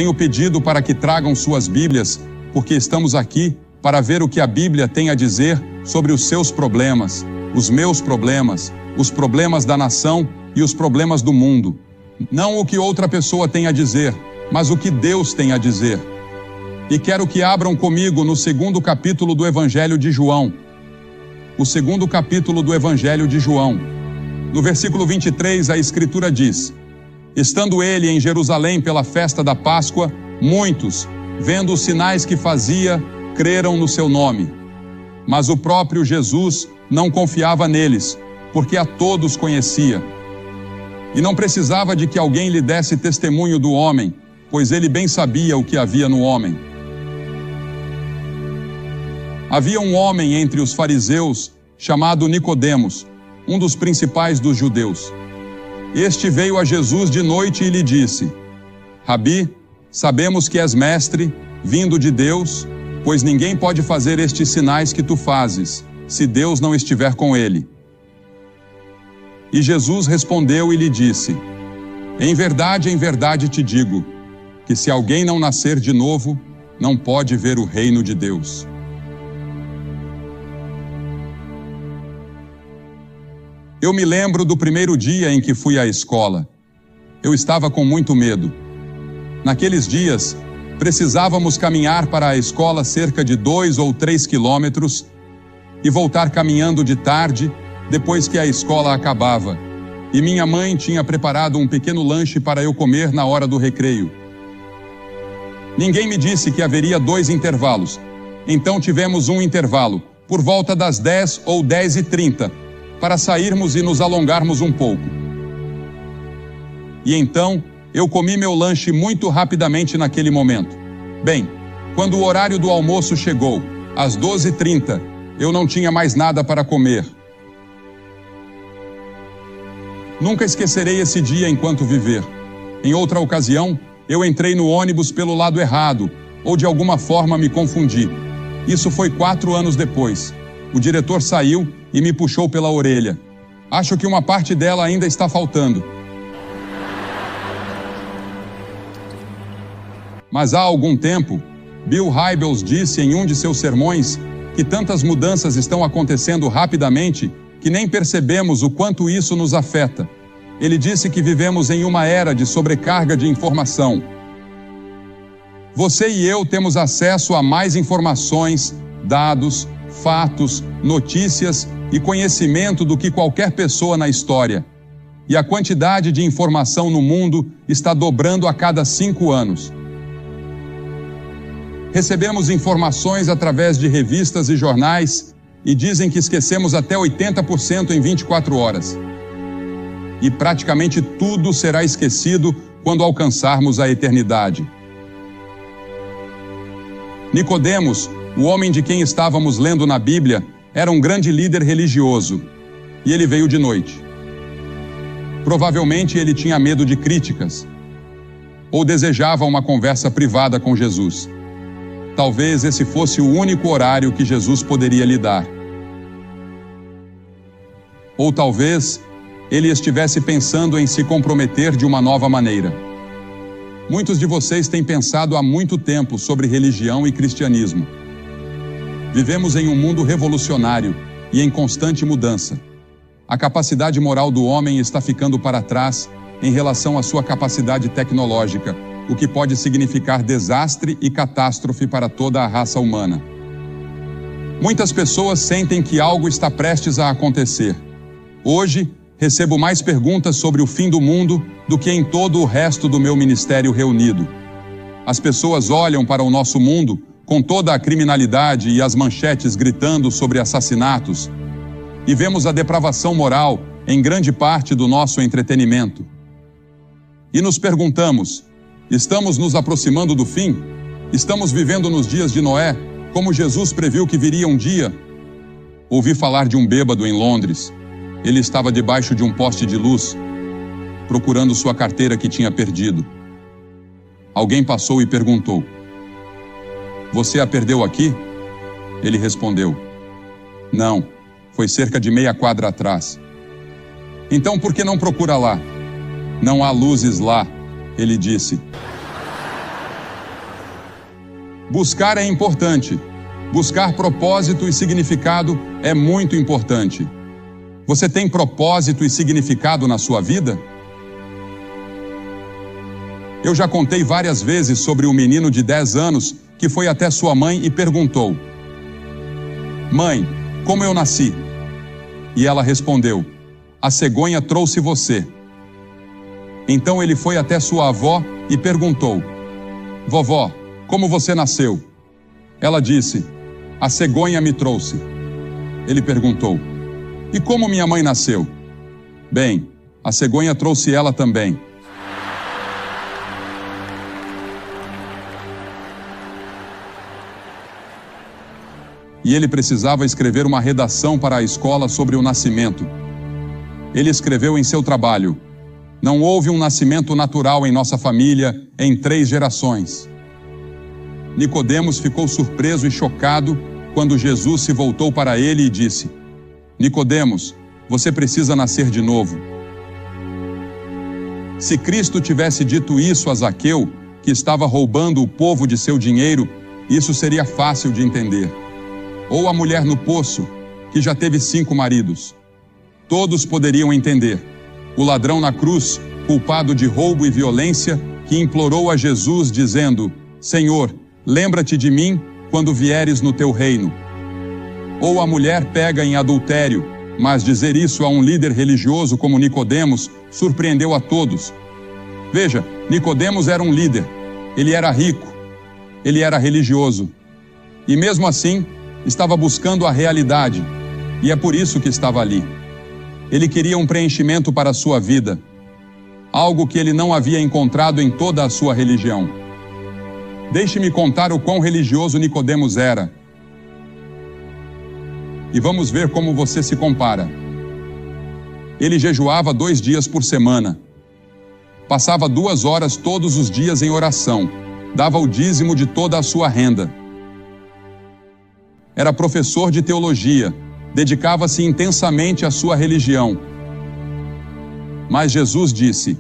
Tenho pedido para que tragam suas Bíblias, porque estamos aqui para ver o que a Bíblia tem a dizer sobre os seus problemas, os meus problemas, os problemas da nação e os problemas do mundo. Não o que outra pessoa tem a dizer, mas o que Deus tem a dizer. E quero que abram comigo no 2º capítulo do Evangelho de João. O 2º capítulo do Evangelho de João. No versículo 23, a Escritura diz: estando ele em Jerusalém pela festa da Páscoa, muitos, vendo os sinais que fazia, creram no seu nome. Mas o próprio Jesus não confiava neles, porque a todos conhecia. E não precisava de que alguém lhe desse testemunho do homem, pois ele bem sabia o que havia no homem. Havia um homem entre os fariseus, chamado Nicodemos, um dos principais dos judeus. Este veio a Jesus de noite e lhe disse: Rabi, sabemos que és mestre, vindo de Deus, pois ninguém pode fazer estes sinais que tu fazes, se Deus não estiver com ele. E Jesus respondeu e lhe disse: em verdade te digo, que se alguém não nascer de novo, não pode ver o reino de Deus. Eu me lembro do primeiro dia em que fui à escola. Eu estava com muito medo. Naqueles dias, precisávamos caminhar para a escola cerca de 2 ou 3 quilômetros e voltar caminhando de tarde, depois que a escola acabava. E minha mãe tinha preparado um pequeno lanche para eu comer na hora do recreio. Ninguém me disse que haveria 2 intervalos. Então tivemos um intervalo, por volta das 10 ou 10h30, para sairmos e nos alongarmos um pouco. E então, eu comi meu lanche muito rapidamente naquele momento. Bem, quando o horário do almoço chegou, às 12h30, eu não tinha mais nada para comer. Nunca esquecerei esse dia enquanto viver. Em outra ocasião, eu entrei no ônibus pelo lado errado, ou de alguma forma me confundi. Isso foi 4 anos depois. O diretor saiu e me puxou pela orelha. Acho que uma parte dela ainda está faltando. Mas há algum tempo, Bill Hybels disse em um de seus sermões que tantas mudanças estão acontecendo rapidamente que nem percebemos o quanto isso nos afeta. Ele disse que vivemos em uma era de sobrecarga de informação. Você e eu temos acesso a mais informações, dados, fatos, notícias e conhecimento do que qualquer pessoa na história. E a quantidade de informação no mundo está dobrando a cada 5 anos. Recebemos informações através de revistas e jornais e dizem que esquecemos até 80% em 24 horas. E praticamente tudo será esquecido quando alcançarmos a eternidade. Nicodemos, o homem de quem estávamos lendo na Bíblia, era um grande líder religioso, e ele veio de noite. Provavelmente ele tinha medo de críticas, ou desejava uma conversa privada com Jesus. Talvez esse fosse o único horário que Jesus poderia lhe dar. Ou talvez ele estivesse pensando em se comprometer de uma nova maneira. Muitos de vocês têm pensado há muito tempo sobre religião e cristianismo. Vivemos em um mundo revolucionário e em constante mudança. A capacidade moral do homem está ficando para trás em relação à sua capacidade tecnológica, o que pode significar desastre e catástrofe para toda a raça humana. Muitas pessoas sentem que algo está prestes a acontecer. Hoje, recebo mais perguntas sobre o fim do mundo do que em todo o resto do meu ministério reunido. As pessoas olham para o nosso mundo com toda a criminalidade e as manchetes gritando sobre assassinatos, e vemos a depravação moral em grande parte do nosso entretenimento. E nos perguntamos: estamos nos aproximando do fim? Estamos vivendo nos dias de Noé, como Jesus previu que viria um dia? Ouvi falar de um bêbado em Londres. Ele estava debaixo de um poste de luz, procurando sua carteira que tinha perdido. Alguém passou e perguntou: você a perdeu aqui? Ele respondeu: não, foi cerca de meia quadra atrás. Então por que não procura lá? Não há luzes lá, ele disse. Buscar é importante. Buscar propósito e significado é muito importante. Você tem propósito e significado na sua vida? Eu já contei várias vezes sobre um menino de 10 anos que foi até sua mãe e perguntou: "Mãe, como eu nasci?" E ela respondeu: "A cegonha trouxe você." Então ele foi até sua avó e perguntou: "Vovó, como você nasceu?" Ela disse: "A cegonha me trouxe." Ele perguntou: "E como minha mãe nasceu?" "Bem, a cegonha trouxe ela também." E ele precisava escrever uma redação para a escola sobre o nascimento. Ele escreveu em seu trabalho: "Não houve um nascimento natural em nossa família em 3 gerações." Nicodemos ficou surpreso e chocado quando Jesus se voltou para ele e disse: "Nicodemos, você precisa nascer de novo." Se Cristo tivesse dito isso a Zaqueu, que estava roubando o povo de seu dinheiro, isso seria fácil de entender. Ou a mulher no poço, que já teve 5 maridos. Todos poderiam entender. O ladrão na cruz, culpado de roubo e violência, que implorou a Jesus dizendo: "Senhor, lembra-te de mim quando vieres no teu reino." Ou a mulher pega em adultério, mas dizer isso a um líder religioso como Nicodemos surpreendeu a todos. Veja, Nicodemos era um líder, ele era rico, ele era religioso. E mesmo assim, estava buscando a realidade, e é por isso que estava ali. Ele queria um preenchimento para a sua vida, algo que ele não havia encontrado em toda a sua religião. Deixe-me contar o quão religioso Nicodemos era. E vamos ver como você se compara. Ele jejuava 2 dias por semana. Passava 2 horas todos os dias em oração. Dava o dízimo de toda a sua renda. Era professor de teologia. Dedicava-se intensamente à sua religião. Mas Jesus disse: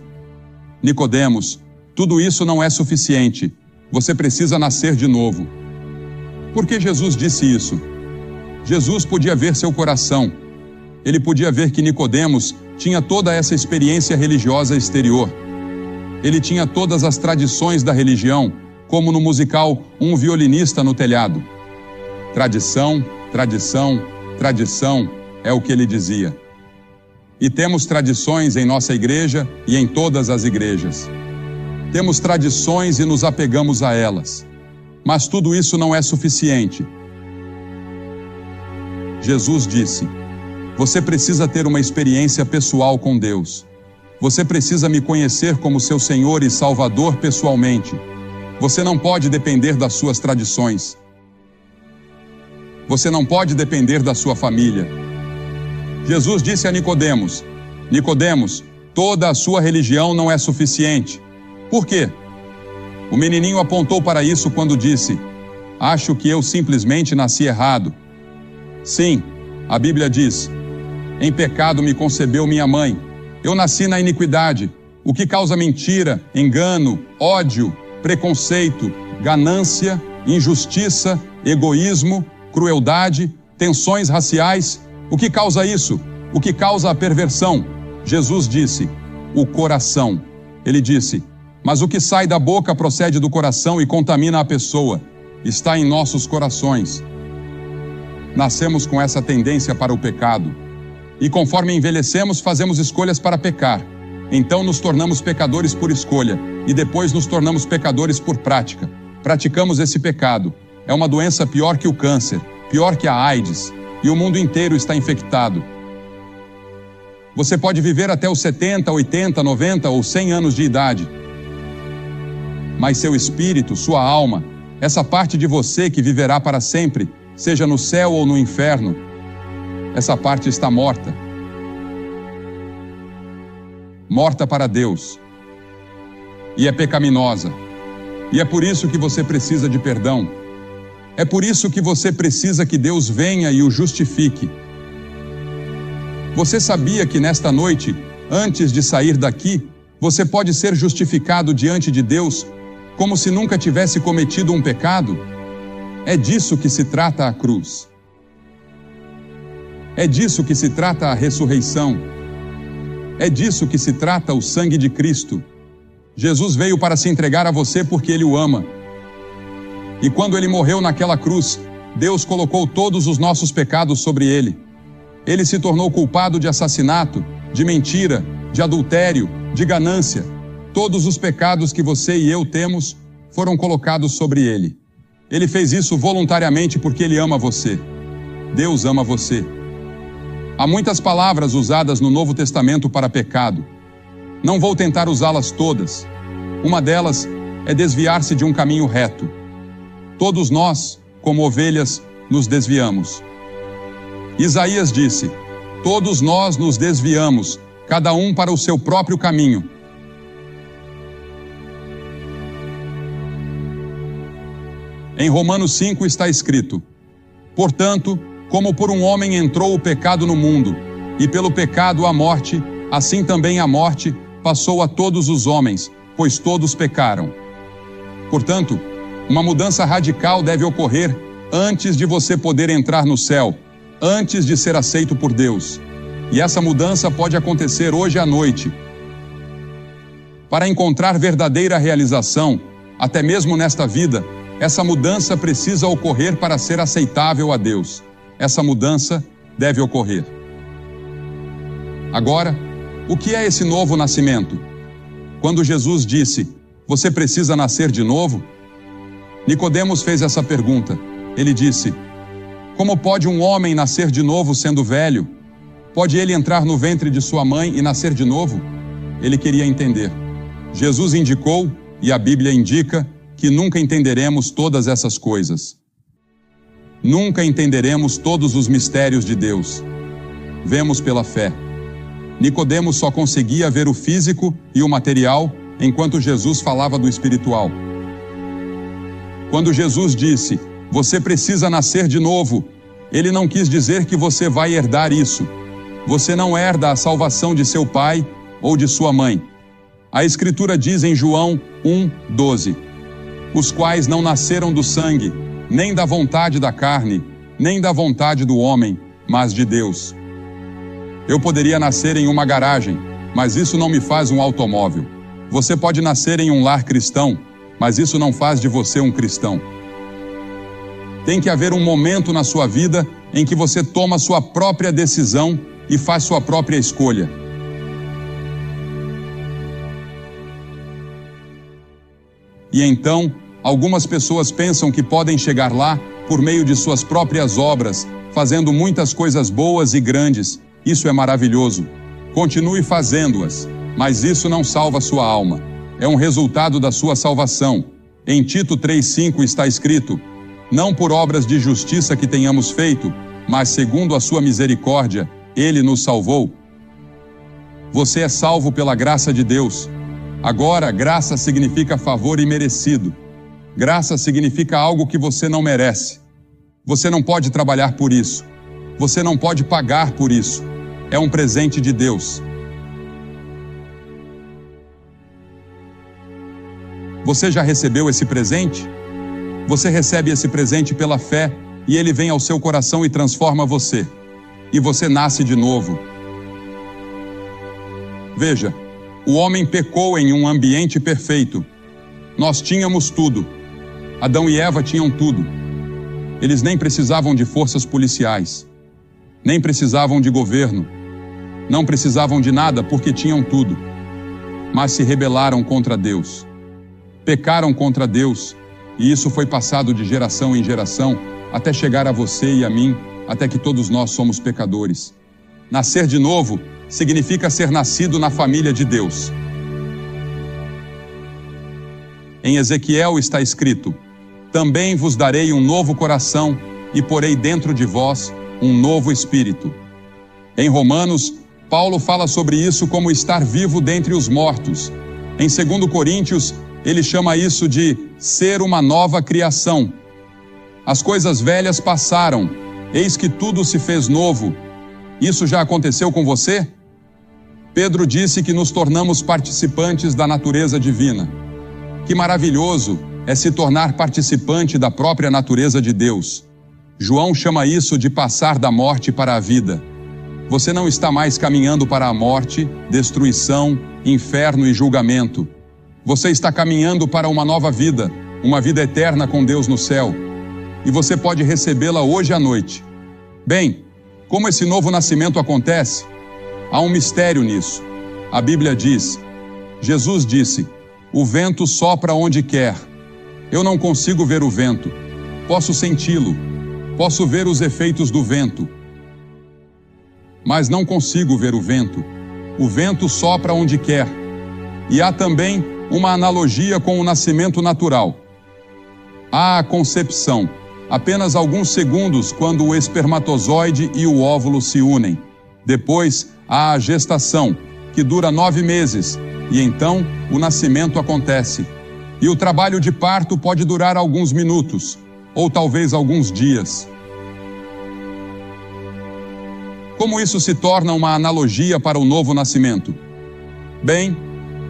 "Nicodemos, tudo isso não é suficiente. Você precisa nascer de novo." Por que Jesus disse isso? Jesus podia ver seu coração. Ele podia ver que Nicodemos tinha toda essa experiência religiosa exterior. Ele tinha todas as tradições da religião, como no musical Um Violinista no Telhado. Tradição, tradição, tradição, é o que ele dizia. E temos tradições em nossa igreja e em todas as igrejas. Temos tradições e nos apegamos a elas. Mas tudo isso não é suficiente. Jesus disse: "Você precisa ter uma experiência pessoal com Deus. Você precisa me conhecer como seu Senhor e Salvador pessoalmente. Você não pode depender das suas tradições. Você não pode depender da sua família." Jesus disse a Nicodemos: "Nicodemos, toda a sua religião não é suficiente." Por quê? O menininho apontou para isso quando disse: "Acho que eu simplesmente nasci errado." Sim, a Bíblia diz: "Em pecado me concebeu minha mãe. Eu nasci na iniquidade, o que causa mentira, engano, ódio, preconceito, ganância, injustiça, egoísmo, crueldade, tensões raciais. O que causa isso? O que causa a perversão?" Jesus disse: "O coração." Ele disse: "Mas o que sai da boca procede do coração e contamina a pessoa. Está em nossos corações." Nascemos com essa tendência para o pecado. E conforme envelhecemos, fazemos escolhas para pecar. Então nos tornamos pecadores por escolha, e depois nos tornamos pecadores por prática. Praticamos esse pecado. É uma doença pior que o câncer, pior que a AIDS, e o mundo inteiro está infectado. Você pode viver até os 70, 80, 90 ou 100 anos de idade. Mas seu espírito, sua alma, essa parte de você que viverá para sempre, seja no céu ou no inferno, essa parte está morta. Morta para Deus. E é pecaminosa. E é por isso que você precisa de perdão. É por isso que você precisa que Deus venha e o justifique. Você sabia que nesta noite, antes de sair daqui, você pode ser justificado diante de Deus como se nunca tivesse cometido um pecado? É disso que se trata a cruz. É disso que se trata a ressurreição. É disso que se trata o sangue de Cristo. Jesus veio para se entregar a você porque Ele o ama. E quando Ele morreu naquela cruz, Deus colocou todos os nossos pecados sobre Ele. Ele se tornou culpado de assassinato, de mentira, de adultério, de ganância. Todos os pecados que você e eu temos foram colocados sobre Ele. Ele fez isso voluntariamente porque Ele ama você. Deus ama você. Há muitas palavras usadas no Novo Testamento para pecado. Não vou tentar usá-las todas. Uma delas é desviar-se de um caminho reto. Todos nós, como ovelhas, nos desviamos. Isaías disse: todos nós nos desviamos, cada um para o seu próprio caminho. Em Romanos 5 está escrito: portanto, como por um homem entrou o pecado no mundo, e pelo pecado a morte, assim também a morte passou a todos os homens, pois todos pecaram. Portanto, uma mudança radical deve ocorrer antes de você poder entrar no céu, antes de ser aceito por Deus. E essa mudança pode acontecer hoje à noite. Para encontrar verdadeira realização, até mesmo nesta vida, essa mudança precisa ocorrer para ser aceitável a Deus. Essa mudança deve ocorrer. Agora, o que é esse novo nascimento? Quando Jesus disse: você precisa nascer de novo? Nicodemos fez essa pergunta. Ele disse: como pode um homem nascer de novo sendo velho? Pode ele entrar no ventre de sua mãe e nascer de novo? Ele queria entender. Jesus indicou, e a Bíblia indica, que nunca entenderemos todas essas coisas. Nunca entenderemos todos os mistérios de Deus. Vemos pela fé. Nicodemos só conseguia ver o físico e o material, enquanto Jesus falava do espiritual. Quando Jesus disse: você precisa nascer de novo, Ele não quis dizer que você vai herdar isso. Você não herda a salvação de seu pai ou de sua mãe. A Escritura diz em João 1:12: os quais não nasceram do sangue, nem da vontade da carne, nem da vontade do homem, mas de Deus. Eu poderia nascer em uma garagem, mas isso não me faz um automóvel. Você pode nascer em um lar cristão, mas isso não faz de você um cristão. Tem que haver um momento na sua vida em que você toma sua própria decisão e faz sua própria escolha. E então, algumas pessoas pensam que podem chegar lá por meio de suas próprias obras, fazendo muitas coisas boas e grandes. Isso é maravilhoso. Continue fazendo-as, mas isso não salva sua alma. É um resultado da sua salvação. Em Tito 3:5 está escrito: não por obras de justiça que tenhamos feito, mas segundo a sua misericórdia, Ele nos salvou. Você é salvo pela graça de Deus. Agora, graça significa favor imerecido. Graça significa algo que você não merece. Você não pode trabalhar por isso. Você não pode pagar por isso. É um presente de Deus. Você já recebeu esse presente? Você recebe esse presente pela fé e ele vem ao seu coração e transforma você. E você nasce de novo. Veja, o homem pecou em um ambiente perfeito. Nós tínhamos tudo. Adão e Eva tinham tudo. Eles nem precisavam de forças policiais, nem precisavam de governo, não precisavam de nada porque tinham tudo. Mas se rebelaram contra Deus. Pecaram contra Deus, e isso foi passado de geração em geração, até chegar a você e a mim, até que todos nós somos pecadores. Nascer de novo significa ser nascido na família de Deus. Em Ezequiel está escrito: também vos darei um novo coração e porei dentro de vós um novo espírito. Em Romanos, Paulo fala sobre isso como estar vivo dentre os mortos. Em 2 Coríntios, ele chama isso de ser uma nova criação. As coisas velhas passaram, eis que tudo se fez novo. Isso já aconteceu com você? Pedro disse que nos tornamos participantes da natureza divina. Que maravilhoso é se tornar participante da própria natureza de Deus. João chama isso de passar da morte para a vida. Você não está mais caminhando para a morte, destruição, inferno e julgamento. Você está caminhando para uma nova vida, uma vida eterna com Deus no céu. E você pode recebê-la hoje à noite. Bem, como esse novo nascimento acontece? Há um mistério nisso. A Bíblia diz, Jesus disse, o vento sopra onde quer. Eu não consigo ver o vento. Posso senti-lo. Posso ver os efeitos do vento. Mas não consigo ver o vento. O vento sopra onde quer. E há também uma analogia com o nascimento natural. Há a concepção, apenas alguns segundos quando o espermatozoide e o óvulo se unem. Depois, há a gestação, que dura 9 meses, e então o nascimento acontece. E o trabalho de parto pode durar alguns minutos, ou talvez alguns dias. Como isso se torna uma analogia para o novo nascimento? Bem,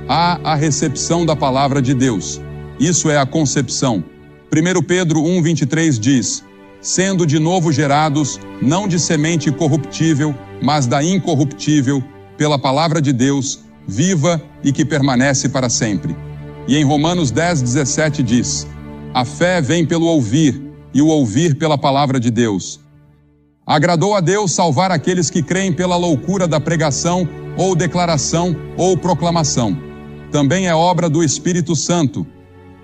há a recepção da palavra de Deus. Isso é a concepção. 1 Pedro 1,23 diz, sendo de novo gerados, não de semente corruptível, mas da incorruptível, pela palavra de Deus, viva e que permanece para sempre. E em Romanos 10,17 diz, a fé vem pelo ouvir, e o ouvir pela palavra de Deus. Agradou a Deus salvar aqueles que creem pela loucura da pregação, ou declaração, ou proclamação. Também é obra do Espírito Santo.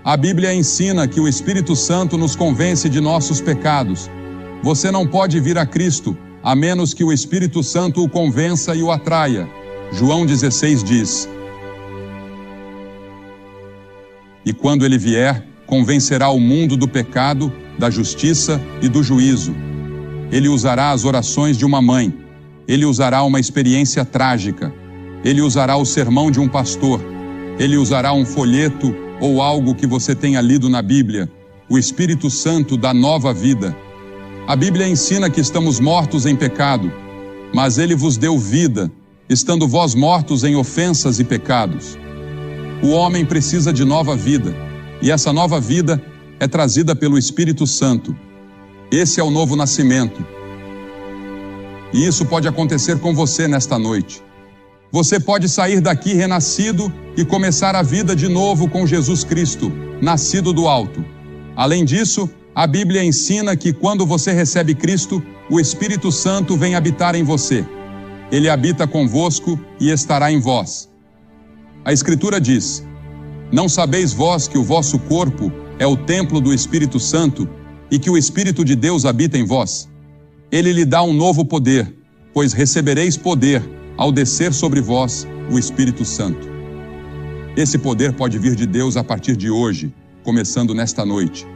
A Bíblia ensina que o Espírito Santo nos convence de nossos pecados. Você não pode vir a Cristo, a menos que o Espírito Santo o convença e o atraia. João 16 diz, e quando ele vier, convencerá o mundo do pecado, da justiça e do juízo. Ele usará as orações de uma mãe. Ele usará uma experiência trágica. Ele usará o sermão de um pastor. Ele usará um folheto ou algo que você tenha lido na Bíblia. O Espírito Santo dá nova vida. A Bíblia ensina que estamos mortos em pecado, mas Ele vos deu vida, estando vós mortos em ofensas e pecados. O homem precisa de nova vida, e essa nova vida é trazida pelo Espírito Santo. Esse é o novo nascimento. E isso pode acontecer com você nesta noite. Você pode sair daqui renascido e começar a vida de novo com Jesus Cristo, nascido do alto. Além disso, a Bíblia ensina que quando você recebe Cristo, o Espírito Santo vem habitar em você. Ele habita convosco e estará em vós. A Escritura diz, não sabeis vós que o vosso corpo é o templo do Espírito Santo e que o Espírito de Deus habita em vós? Ele lhe dá um novo poder, pois recebereis poder ao descer sobre vós o Espírito Santo. Esse poder pode vir de Deus a partir de hoje, começando nesta noite.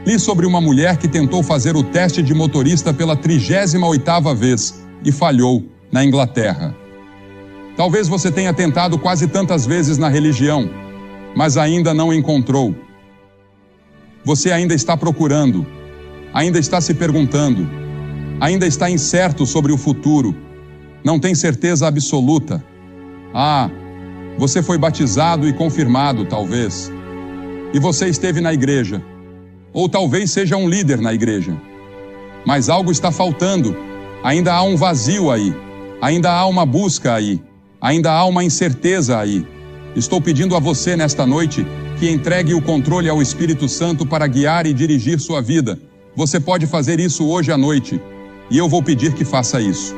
Li sobre uma mulher que tentou fazer o teste de motorista pela 38ª vez e falhou na Inglaterra. Talvez você tenha tentado quase tantas vezes na religião, mas ainda não encontrou. Você ainda está procurando, ainda está se perguntando, ainda está incerto sobre o futuro, não tem certeza absoluta. Você foi batizado e confirmado, talvez, e você esteve na igreja, ou talvez seja um líder na igreja, mas algo está faltando, ainda há um vazio aí, ainda há uma busca aí, ainda há uma incerteza aí. Estou pedindo a você nesta noite que entregue o controle ao Espírito Santo para guiar e dirigir sua vida. Você pode fazer isso hoje à noite, e eu vou pedir que faça isso.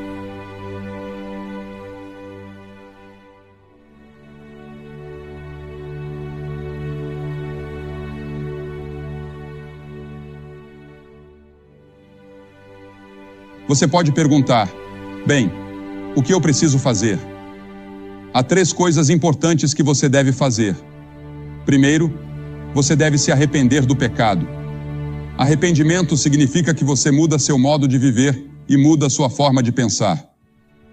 Você pode perguntar, bem, o que eu preciso fazer? Há 3 coisas importantes que você deve fazer. Primeiro, você deve se arrepender do pecado. Arrependimento significa que você muda seu modo de viver e muda sua forma de pensar.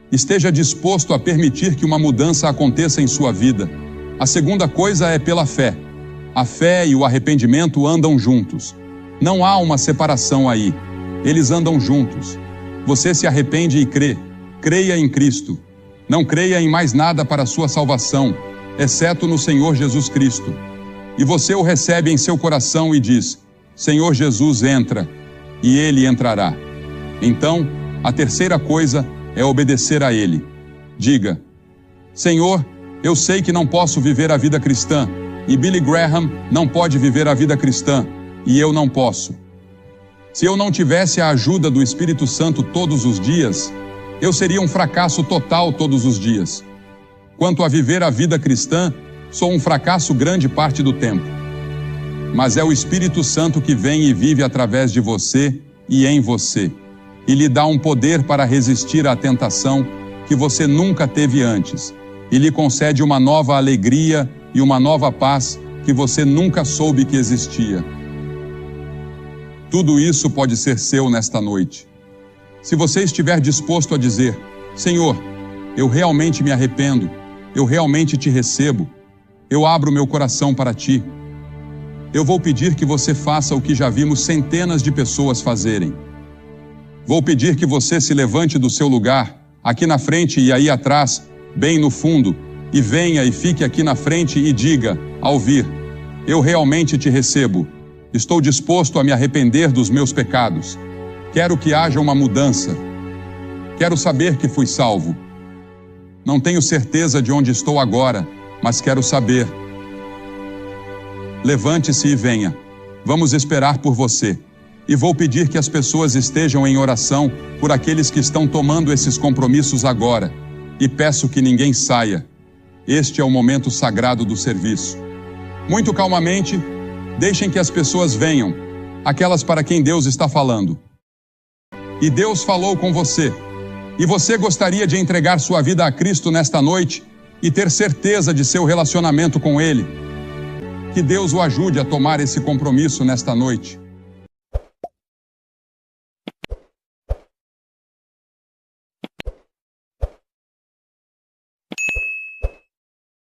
Esteja disposto a permitir que uma mudança aconteça em sua vida. A segunda coisa é pela fé. A fé e o arrependimento andam juntos. Não há uma separação aí. Eles andam juntos. Você se arrepende e crê. Creia em Cristo. Não creia em mais nada para a sua salvação, exceto no Senhor Jesus Cristo. e você o recebe em seu coração e diz: Senhor Jesus, entra, e Ele entrará. Então, a terceira coisa é obedecer a Ele. Diga: Senhor, eu sei que não posso viver a vida cristã, e Billy Graham não pode viver a vida cristã, e eu não posso. Se eu não tivesse a ajuda do Espírito Santo todos os dias, eu seria um fracasso total todos os dias. Quanto a viver a vida cristã, sou um fracasso grande parte do tempo. Mas é o Espírito Santo que vem e vive através de você e em você, e lhe dá um poder para resistir à tentação que você nunca teve antes, e lhe concede uma nova alegria e uma nova paz que você nunca soube que existia. Tudo isso pode ser seu nesta noite. Se você estiver disposto a dizer: Senhor, eu realmente me arrependo, eu realmente te recebo, eu abro meu coração para ti. Eu vou pedir que você faça o que já vimos centenas de pessoas fazerem. Vou pedir que você se levante do seu lugar, aqui na frente e aí atrás, bem no fundo, e venha e fique aqui na frente e diga, ao vir: eu realmente te recebo. Estou disposto a me arrepender dos meus pecados. Quero que haja uma mudança. Quero saber que fui salvo. Não tenho certeza de onde estou agora, mas quero saber. Levante-se e venha. Vamos esperar por você. E vou pedir que as pessoas estejam em oração por aqueles que estão tomando esses compromissos agora. E peço que ninguém saia. Este é o momento sagrado do serviço. Muito calmamente, deixem que as pessoas venham, aquelas para quem Deus está falando. E Deus falou com você. E você gostaria de entregar sua vida a Cristo nesta noite e ter certeza de seu relacionamento com Ele. Que Deus o ajude a tomar esse compromisso nesta noite.